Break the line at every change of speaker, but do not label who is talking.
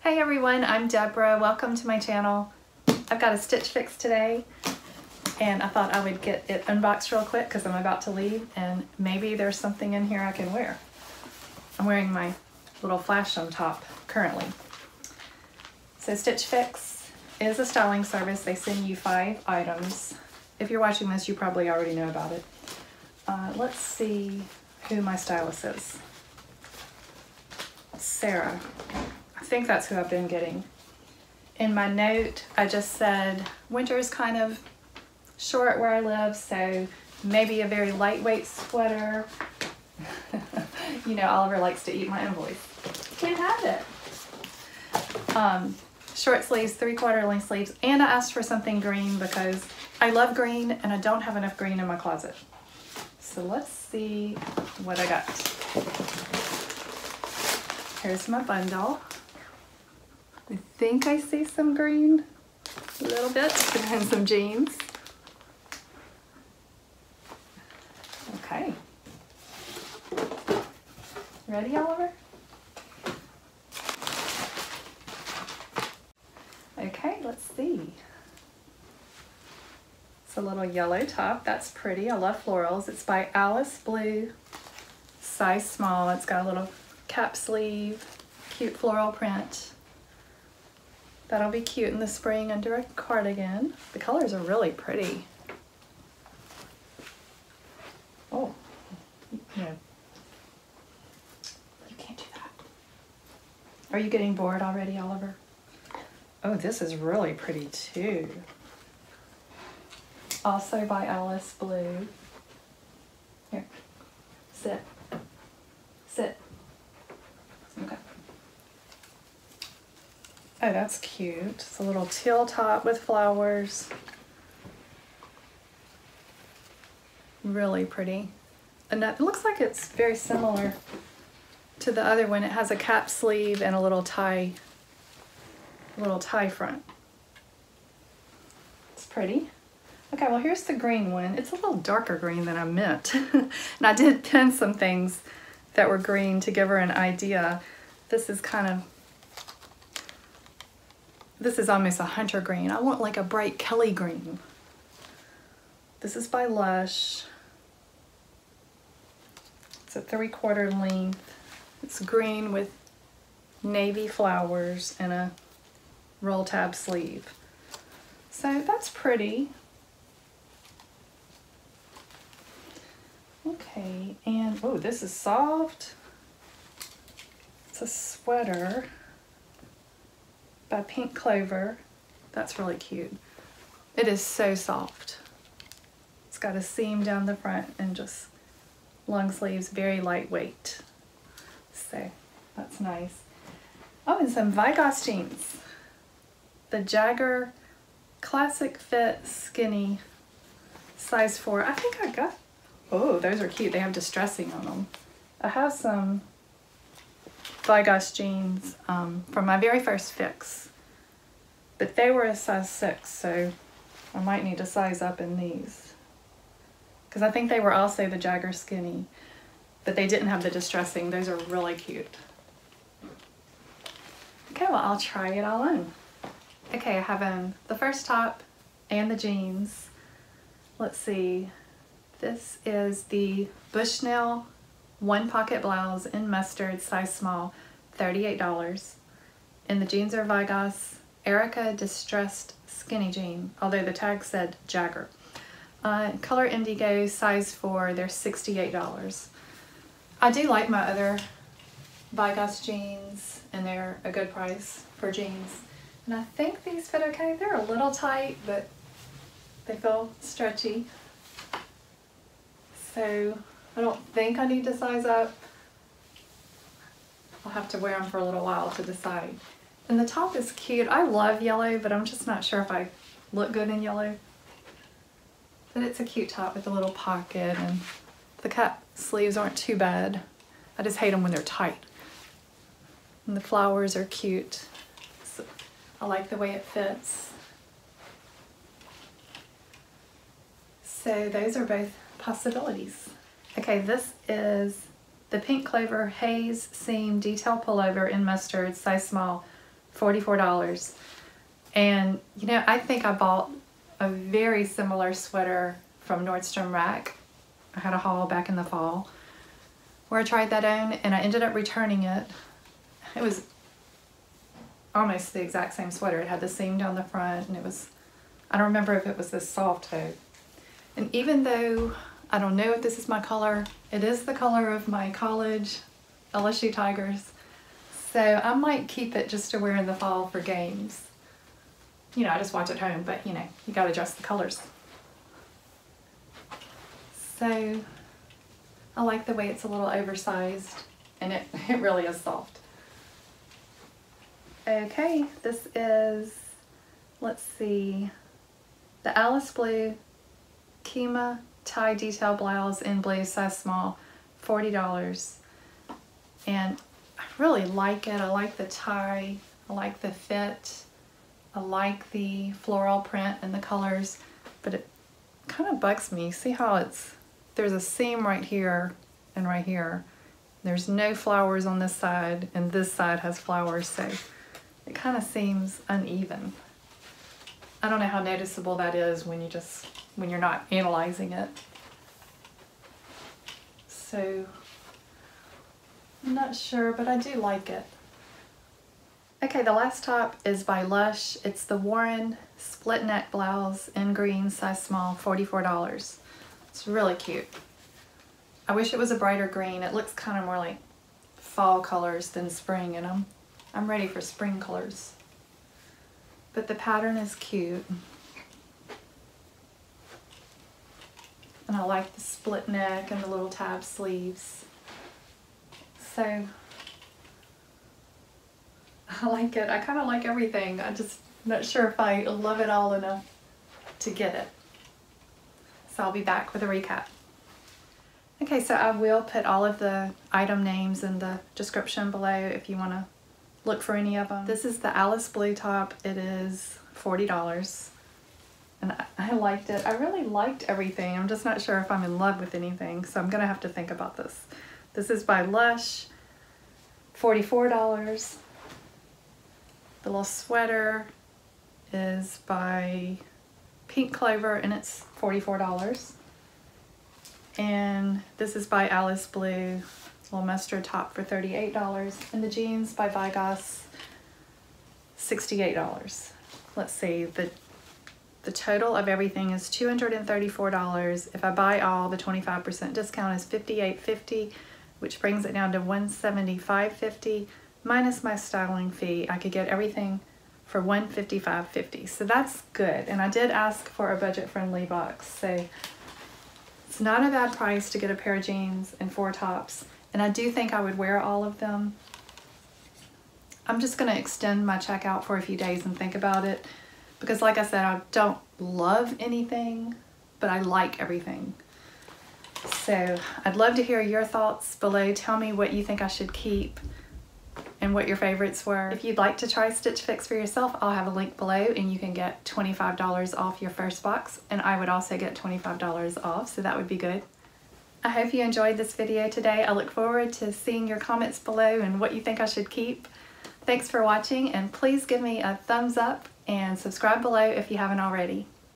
Hey everyone, I'm Deborah. Welcome to my channel. I've got a stitch fix today and I thought I would get it unboxed real quick because I'm about to leave and maybe there's something in here I can wear. I'm wearing my little flash on top currently. So Stitch Fix is a styling service. They send you 5 items. If you're watching this, you probably already know about it. Let's see who my stylist is. Sarah. I think that's who I've been getting. In my note, I just said winter is kind of short where I live, so maybe a very lightweight sweater. You know, Oliver likes to eat my invoice. Can't have it. Short sleeves, 3/4 length sleeves, and I asked for something green because I love green and I don't have enough green in my closet. So let's see what I got. Here's my bundle. I think I see some green, a little bit, and some jeans. Okay. Ready, Oliver? Okay, let's see. It's a little yellow top. That's pretty. I love florals. It's by Alice Blue, size small. It's got a little cap sleeve, cute floral print. That'll be cute in the spring under a cardigan. The colors are really pretty. Oh, no. You can't do that. Are you getting bored already, Oliver? Oh, this is really pretty too. Also by Alice Blue. Here, sit, sit. Okay. Oh, that's cute. It's a little teal top with flowers. Really pretty. And that looks like it's very similar to the other one. It has a cap sleeve and a little tie front. It's pretty. Okay, well here's the green one. It's a little darker green than I meant. And I did pin some things that were green to give her an idea. This is almost a hunter green. I want like a bright Kelly green. This is by Lush. It's a 3/4 length. It's green with navy flowers and a roll tab sleeve. So that's pretty. Okay, and oh, this is soft. It's a sweater by Pink Clover. That's really cute. It is so soft. It's got a seam down the front and just long sleeves, very lightweight. So that's nice. Oh, and some Vigoss jeans. The Jagger Classic Fit Skinny, size 4. I think I got, oh, those are cute. They have distressing on them. I have some Vigoss jeans from my very first fix, but they were a size 6, so I might need to size up in these because I think they were also the Jagger Skinny, but they didn't have the distressing. Those are really cute. Okay, well I'll try it all on. Okay, I have the first top and the jeans. Let's see. This is the Bushnell 1-pocket blouse in mustard, size small, $38. And the jeans are Vigoss Erika distressed skinny jean, although the tag said Jagger. Color Indigo, size 4, they're $68. I do like my other Vigoss jeans and they're a good price for jeans. And I think these fit okay. They're a little tight, but they feel stretchy. So I don't think I need to size up. I'll have to wear them for a little while to decide. And the top is cute. I love yellow, but I'm just not sure if I look good in yellow. But it's a cute top with a little pocket and the cap sleeves aren't too bad. I just hate them when they're tight. And the flowers are cute. So I like the way it fits. So those are both possibilities. Okay, this is the Pink Clover Haze Seam Detail Pullover in mustard, size small, $44. And you know, I think I bought a very similar sweater from Nordstrom Rack. I had a haul back in the fall where I tried that on, and I ended up returning it. It was almost the exact same sweater. It had the seam down the front, and it was, I don't remember if it was this soft toe. And even though I don't know if this is my color, it is the color of my college LSU Tigers. So I might keep it just to wear in the fall for games. You know, I just watch at home, but you know, you gotta adjust the colors. So I like the way it's a little oversized, and it really is soft. Okay, this is, let's see, the Alice Blue Kima tie detail blouse in blue, size small, $40. And I really like it. I like the tie, I like the fit, I like the floral print and the colors, but it kind of bugs me. See how there's a seam right here and right here. There's no flowers on this side, and this side has flowers, so it kind of seems uneven. I don't know how noticeable that is when you're not analyzing it. So I'm not sure, but I do like it. Okay, the last top is by Lush. It's the Warren split neck blouse in green, size small, $44. It's really cute. I wish it was a brighter green. It looks kind of more like fall colors than spring, and I'm ready for spring colors. But the pattern is cute. And I like the split neck and the little tab sleeves. So I like it. I kind of like everything. I'm just not sure if I love it all enough to get it. So I'll be back with a recap. Okay, so I will put all of the item names in the description below if you want to look for any of them. This is the Alice Blue top. It is $40. And I liked it. I really liked everything. I'm just not sure if I'm in love with anything, so I'm going to have to think about this. This is by Lush, $44. The little sweater is by Pink Clover, and it's $44. And this is by Alice Blue, little mustard top for $38. And the jeans by Vigoss, $68. Let's see, the total of everything is $234. If I buy all, the 25% discount is $58.50, which brings it down to $175.50 minus my styling fee. I could get everything for $155.50, so that's good. And I did ask for a budget-friendly box, so it's not a bad price to get a pair of jeans and 4 tops. And I do think I would wear all of them. I'm just going to extend my checkout for a few days and think about it, because like I said, I don't love anything, but I like everything. So I'd love to hear your thoughts below. Tell me what you think I should keep and what your favorites were. If you'd like to try Stitch Fix for yourself, I'll have a link below, and you can get $25 off your first box, and I would also get $25 off, so that would be good. I hope you enjoyed this video today. I look forward to seeing your comments below and what you think I should keep. Thanks for watching, and please give me a thumbs up and subscribe below if you haven't already.